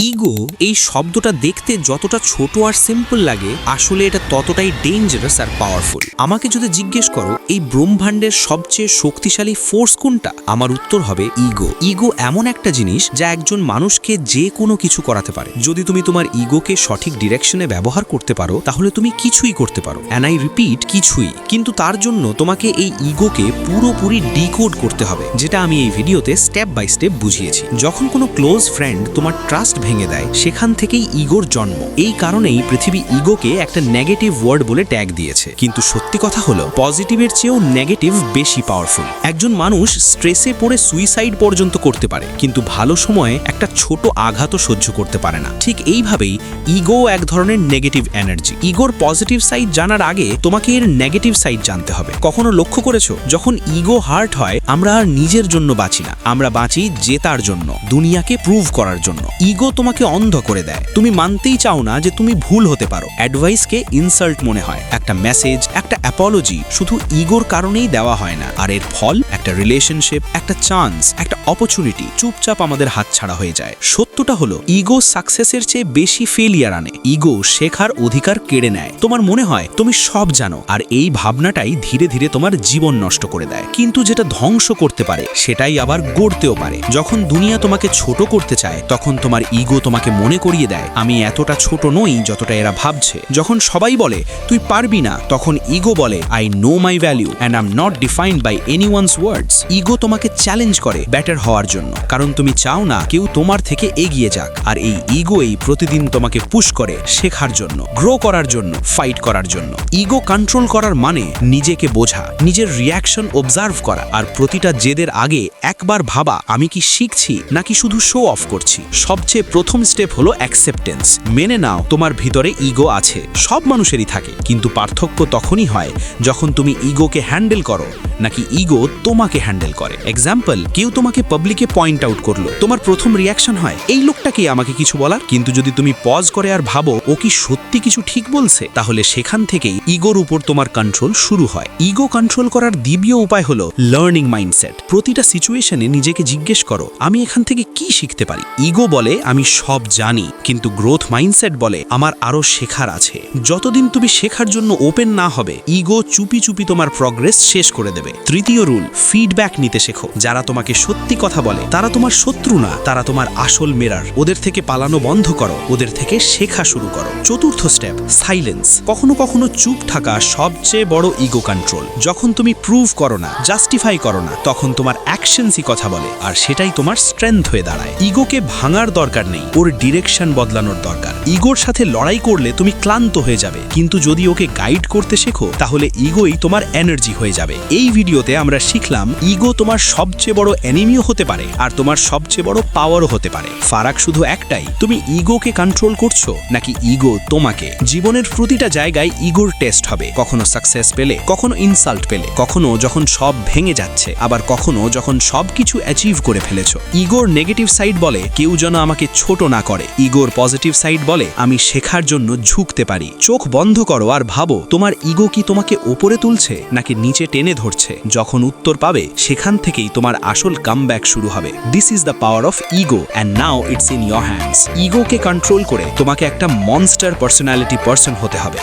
Ego এই শব্দটা দেখতে যতটা ছোট আর সিম্পল লাগে আসলে এটা ততটাই ডেঞ্জারাস আর পাওয়ারফুল। আমাকে যদি জিজ্ঞেস করো এই ব্রহ্মাণ্ডের সবচেয়ে শক্তিশালী ফোর্স কোনটা, আমার উত্তর হবে ইগো। ইগো এমন একটা জিনিস যা একজন মানুষকে যে কোনো কিছু করাতে পারে। যদি তুমি তোমার ইগোকে সঠিক ডিরেকশনে ব্যবহার করতে পারো তাহলে তুমি কিছুই করতে পারো, অ্যান্ড আই রিপিট কিছুই। কিন্তু তার জন্য তোমাকে এই ইগোকে পুরোপুরি ডিকোড করতে হবে, যেটা আমি এই ভিডিওতে স্টেপ বাই স্টেপ বুঝিয়েছি। যখন কোনো ক্লোজ ফ্রেন্ড তোমার ট্রাস্ট ভেঙে দেয় সেখান থেকেই ইগোর জন্ম। এই কারণেই পৃথিবী ইগোকে একটা নেগেটিভ ওয়ার্ড বলে ট্যাগ দিয়েছে, কিন্তু সত্যি কথা হলো পজিটিভের চেয়েও নেগেটিভ বেশি পাওয়ারফুল। একজন মানুষ স্ট্রেসে পড়ে সুইসাইড পর্যন্ত করতে পারে, কিন্তু ভালো সময়ে একটা ছোট আঘাতও সহ্য করতে পারে না। ঠিক এইভাবেই ইগো এক ধরনের নেগেটিভ এনার্জি। ইগোর পজিটিভ সাইড জানার আগে তোমাকে এর নেগেটিভ সাইড জানতে হবে। কখনো লক্ষ্য করেছো যখন ইগো হার্ট হয় আমরা আর নিজের জন্য বাঁচি না, আমরা বাঁচি জেতার জন্য, দুনিয়াকে প্রুভ করার জন্য। ইগো তোমাকে অন্ধ করে দেয়, তুমি মানতেই চাও না যে তুমি ভুল হতে পারো। অ্যাডভাইসকে ইনসাল্ট মনে হয়, একটা মেসেজ, একটা অ্যাপোলজি শুধু ইগোর কারণেই দেওয়া হয় না, আর এর ফল একটা রিলেশনশিপ, একটা চান্স, একটা অপরচুনিটি চুপচাপ আমাদের হাতছাড়া হয়ে যায়। সত্যটা হলো ইগো সাকসেসের চেয়ে বেশি ফেলিয়ার আনে। ইগো শেখার অধিকার কেড়ে নেয়। তোমার মনে হয় তুমি সব জানো, আর এই ভাবনাটাই ধীরে ধীরে তোমার জীবন নষ্ট করে দেয়। কিন্তু যেটা ধ্বংস করতে পারে সেটাই আবার গড়তেও পারে। যখন দুনিয়া তোমাকে ছোট করতে চায় তখন তোমার ইগো তোমাকে মনে করিয়ে দেয় আমি এতটা ছোট নই যতটা এরা ভাবছে। যখন সবাই বলে তুই পারবি না তখন ইগো বলে I know my value and I am not defined by anyone's words. Ego তোমাকে চ্যালেঞ্জ করে বেটার হওয়ার জন্য, কারণ তুমি চাও না কেউ তোমার থেকে এগিয়ে যাক। আর এই ইগোই প্রতিদিন তোমাকে পুশ করে শেখার জন্য, গ্রো করার জন্য, ফাইট করার জন্য। ইগো কন্ট্রোল করার মানে নিজেকে বোঝা, নিজের রিয়াকশন অবজার্ভ করা, আর প্রতিটা জেদের আগে একবার ভাবা আমি কি শিখছি নাকি শুধু শো অফ করছি। সবচেয়ে প্রথম স্টেপ হলো অ্যাকসেপ্টেন্স। মেনে নাও তোমার ভিতরে ইগো আছে, সব মানুষেরই থাকে, কিন্তু পার্থক্য তখনই হয় যখন তুমি ইগোকে হ্যান্ডেল করো নাকি ইগো তোমাকে হ্যান্ডেল করে। এক্সাম্পল, কেউ তোমাকে পাবলিকে পয়েন্ট আউট করলো, তোমার প্রথম রিয়াকশন হয় এই লোকটাকে আমাকে কিছু বলার। কিন্তু যদি তুমি পজ করে আর ভাবো ও কি সত্যি কিছু ঠিক বলছে, তাহলে সেখান থেকেই ইগোর উপর তোমার কন্ট্রোল শুরু হয়। ইগো কন্ট্রোল করার দ্বিতীয় উপায় হলো লার্নিং মাইন্ডসেট। প্রতিটা সিচুয়েশনে নিজেকে জিজ্ঞেস করো আমি এখান থেকে কি শিখতে পারি। ইগো বলে আমি সব জানি, কিন্তু গ্রোথ মাইন্ডসেট বলে আমার আরো শেখার আছে। যতদিন তুমি শেখার জন্য ওপেন না হবে ইগো চুপি চুপি তোমার প্রগ্রেস শেষ করে দেবে। তৃতীয় রুল, ফিডব্যাক নিতে শেখো। যারা তোমাকে সত্যি কথা বলে তারা তোমার শত্রু না, তারা তোমার আসল মিরর। ওদের থেকে পালানো বন্ধ করো, ওদের থেকে শেখা শুরু করো। চতুর্থ স্টেপ, সাইলেন্স। কখনো কখনো চুপ থাকা সবচেয়ে বড় ইগো কন্ট্রোল। যখন তুমি প্রুভ করো না, জাস্টিফাই করো না, তখন তোমার অ্যাকশনসই কথা বলে, আর সেটাই তোমার স্ট্রেংথ হয়ে দাঁড়ায়। ইগোকে ভাঙার দরকার নেই, ওর ডিরেকশন বদলানোর দরকার। ইগোর সাথে লড়াই করলে তুমি ক্লান্ত হয়ে যাবে, কিন্তু যদি ওকে গাইড করতে শেখো তাহলে ইগোই তোমার এনার্জি হয়ে যাবে। এই ভিডিওতে আমরা শিখলাম ইগো তোমার সবচেয়ে বড় এনিমিও হতে পারে আর তোমার সবচেয়ে বড় পাওয়ারও হতে পারে। ফারাক শুধু একটাই, তুমি ইগোকে কন্ট্রোল করছো নাকি ইগো তোমাকে। জীবনের প্রতিটা জায়গায় ইগোর টেস্ট হবে, কখনো সাকসেস পেলে, কখনো ইনসাল্ট পেলে, কখনো যখন সব ভেঙে যাচ্ছে, আবার কখনো যখন সবকিছু অ্যাচিভ করে ফেলেছো। ইগোর নেগেটিভ সাইড বলে কেউ যেন আমাকে ছোট না করে, ইগোর পজিটিভ সাইড বলে আমি শেখার জন্য ঝুঁকতে পারি। চোখ বন্ধ করো আর ভাবো তোমার ইগো কি তোমাকে ওপরে তুলছে নাকি নিচে টেনে ধরছে। যখন উত্তর পাবে সেখান থেকেই তোমার আসল কামব্যাক শুরু হবে। This is the power of ego and now it's in your hands. ইগোকে কন্ট্রোল করে তোমাকে একটা মনস্টার পার্সোনালিটি পারসন হতে হবে।